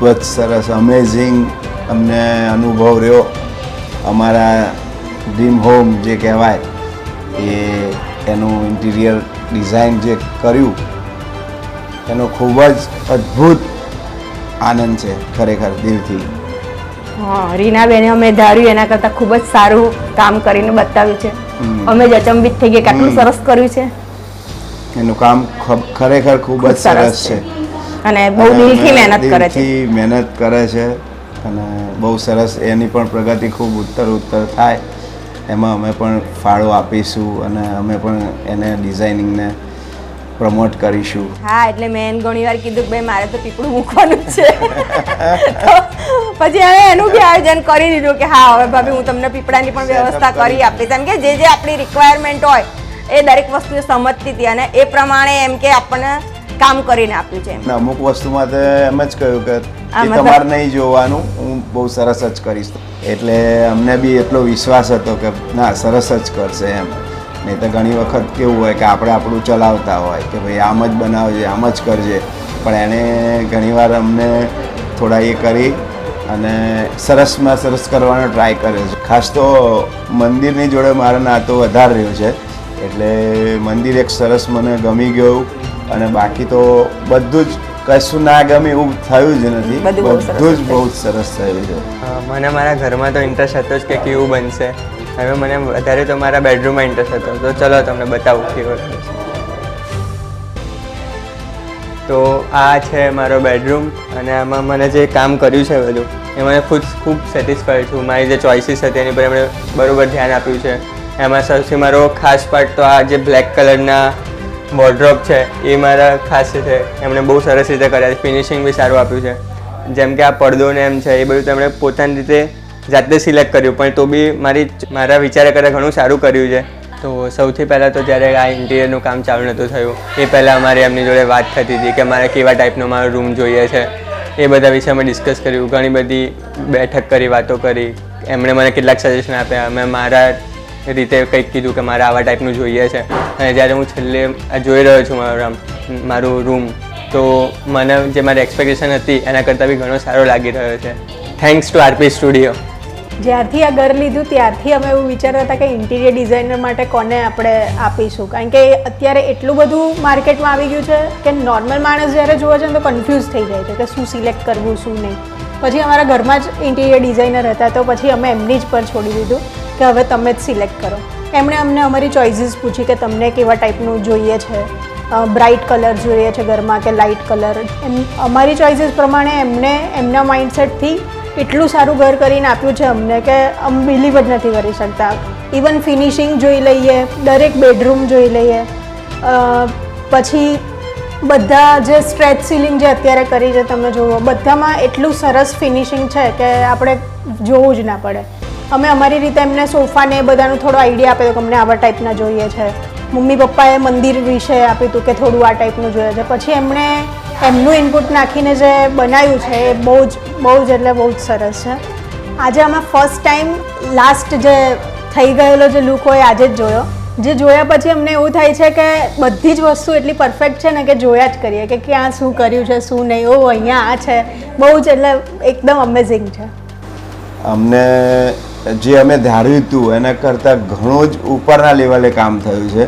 જ સરસ અમેઝિંગ અમને અનુભવ રહ્યો. અમારા ડ્રીમ હોમ જે કહેવાય એનું ઇન્ટિરિયર ડિઝાઇન જે કર્યું એનો ખૂબ જ અદ્ભુત આનંદ છે ખરેખર દિલથી. હા, રીનાબેને અમે ધાર્યું એના કરતાં ખૂબ જ સારું કામ કરીને બતાવ્યું છે. અમે જ અચંબિત થઈ ગયા કે આટલું સરસ કર્યું છે. એનું કામ ખરેખર ખૂબ જ સરસ છે અને બહુ દિલથી મહેનત કરે છે. મહેનત કરે છે અને બહુ સરસ. એની પણ પ્રગતિ ખૂબ ઉત્તર થાય એમાં અમે પણ ફાળો આપીશું અને અમે પણ એને ડિઝાઇનિંગને પ્રમોટ કરીશું. હા, એટલે મેં ઘણી વાર કીધું કે ભાઈ મારે તો પીપળું મૂકવાનું જ છે. તો પછી હવે એનું બી આયોજન કરી દીધું કે હા હવે ભાભી હું તમને પીપળાની પણ વ્યવસ્થા કરી આપીશ. એમ કે જે આપણી રિક્વાયરમેન્ટ હોય એ દરેક વસ્તુ સમજતી હતી અને એ પ્રમાણે એમ કે આપણને કામ કરીને આપ્યું છે. અમુક વસ્તુમાં તો એમ જ કહ્યું કે તમારે નહીં જોવાનું, હું બહુ સરસ જ કરીશ. એટલે અમને બી એટલો વિશ્વાસ હતો કે ના સરસ જ કરશે એમ. નહીં તો ઘણી વખત કેવું હોય કે આપણે આપણું ચલાવતા હોય કે ભાઈ આમ જ બનાવજે, આમ જ કરજે, પણ એને ઘણીવાર અમને થોડા એ કરી અને સરસમાં સરસ કરવાનો ટ્રાય કર્યો છે. ખાસ તો મંદિરની જોડે મારો નાતો વધારે રહ્યો છે એટલે મંદિર એક સરસ મને ગમી ગયું અને બાકી તો બધું જ કશું ના ગમે એવું થયું જ નથી. બધું જ બહુ જ સરસ થયું છે. મને મારા ઘરમાં તો ઇન્ટરેસ્ટ હતો જ કે કેવું બનશે. હવે મને વધારે તો મારા બેડરૂમમાં ઇન્ટરેસ્ટ હતો, તો ચલો તમને બતાવું કેવો છે. તો આ છે મારો બેડરૂમ અને આમાં મને જે કામ કર્યું છે બધું એ મને ખૂબ સેટિસ્ફાઈડ છું. મારી જે ચોઇસીસ હતી એની પર એમણે બરાબર ધ્યાન આપ્યું છે. એમાં સૌથી મારો ખાસ પાર્ટ તો આ જે બ્લેક કલરના વોર્ડરોબ છે એ મારા ખાસ છે. એમણે બહુ સરસ રીતે કર્યા છે, ફિનિશિંગ બી સારું આપ્યું છે. જેમ કે આ પડદો ને એમ છે એ બધું તેમણે પોતાની રીતે જાતે સિલેક્ટ કર્યું, પણ તો બી મારા વિચારે કરે ઘણું સારું કર્યું છે. તો સૌથી પહેલાં તો જ્યારે આ ઇન્ટિરિયરનું કામ ચાલુ નહોતું થયું એ પહેલાં અમારે એમની જોડે વાત થતી હતી કે મારે કેવા ટાઈપનો મારો રૂમ જોઈએ છે. એ બધા વિશે અમે ડિસ્કસ કર્યું, ઘણી બધી બેઠક કરી, વાતો કરી. એમણે મને કેટલાક સજેશન આપ્યા, મેં મારા રીતે કંઈક કીધું કે મારે આવા ટાઈપનું જોઈએ છે. અને જ્યારે હું છેલ્લે જોઈ રહ્યો છું મારું રૂમ, તો મને જે મારી એક્સપેક્ટેશન હતી એના કરતાં બી ઘણો સારો લાગી રહ્યો છે. Thanks to RP studio. જ્યારથી આ ઘર લીધું ત્યારથી અમે એવું વિચારતા હતા કે ઇન્ટિરિયર ડિઝાઇનર માટે કોને આપણે આપીશું, કારણ કે અત્યારે એટલું બધું માર્કેટમાં આવી ગયું છે કે નોર્મલ માણસ જ્યારે જોવે છે તો કન્ફ્યુઝ થઈ જાય છે કે શું સિલેક્ટ કરવું શું નહીં. પછી અમારા ઘરમાં જ ઇન્ટિરિયર ડિઝાઇનર હતા તો પછી અમે એમની જ પર છોડી દીધું કે હવે તમે જ સિલેક્ટ કરો. એમણે અમને અમારી ચોઇસીસ પૂછી કે તમને કેવા ટાઈપનું જોઈએ છે, બ્રાઇટ કલર જોઈએ છે ઘરમાં કે લાઇટ કલર. અમારી ચોઇસીસ પ્રમાણે એમને એમના માઇન્ડસેટથી એટલું સારું ઘર કરીને આપ્યું છે અમને કે અમે બિલીવ જ નથી કરી શકતા. ઇવન ફિનિશિંગ જોઈ લઈએ, દરેક બેડરૂમ જોઈ લઈએ, પછી બધા જે સ્ટ્રેચ સીલિંગ જે અત્યારે કરી છે તમે જુઓ, બધામાં એટલું સરસ ફિનિશિંગ છે કે આપણે જોવું જ ના પડે. અમે અમારી રીતે એમને સોફાને બધાનું થોડો આઈડિયા આપ્યો કે અમને આવા ટાઈપના જોઈએ છે. મમ્મી પપ્પાએ મંદિર વિશે આપ્યું હતું કે થોડું આ ટાઈપનું જોઈએ છે. પછી એમણે એમનું ઇનપુટ નાખીને જે બનાવ્યું છે એ બહુ જ એટલે બહુ જ સરસ છે. આજે અમે ફર્સ્ટ ટાઈમ લાસ્ટ જે થઈ ગયેલો જે લુક હોય આજે જ જોયો. જે જોયા પછી અમને એવું થાય છે કે બધી જ વસ્તુ એટલી પરફેક્ટ છે ને કે જોયા જ કરીએ કે ક્યાં શું કર્યું છે શું નહીં. ઓ અહીંયા આ છે, બહુ જ એટલે એકદમ અમેઝિંગ છે. અમને જે અમે ધાર્યું હતું એના કરતાં ઘણું જ ઉપરના લેવલે કામ થયું છે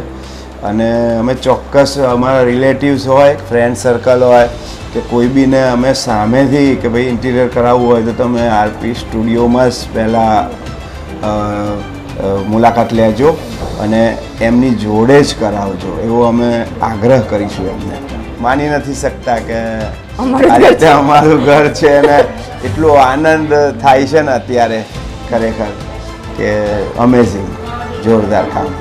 અને અમે ચોક્કસ અમારા રિલેટિવ્સ હોય, ફ્રેન્ડ સર્કલ હોય કે કોઈ બીને અમે સામેથી કે ભાઈ ઇન્ટિરિયર કરાવવું હોય તો તમે આરપી સ્ટુડિયોમાં જ પહેલાં મુલાકાત લેજો અને એમની જોડે જ કરાવજો એવો અમે આગ્રહ કરીશું. એમને માની નથી શકતા કે આ રીતે અમારું ઘર છે અને એટલો આનંદ થાય છે ને અત્યારે ખરેખર કે અમેઝિંગ, જોરદાર કામ.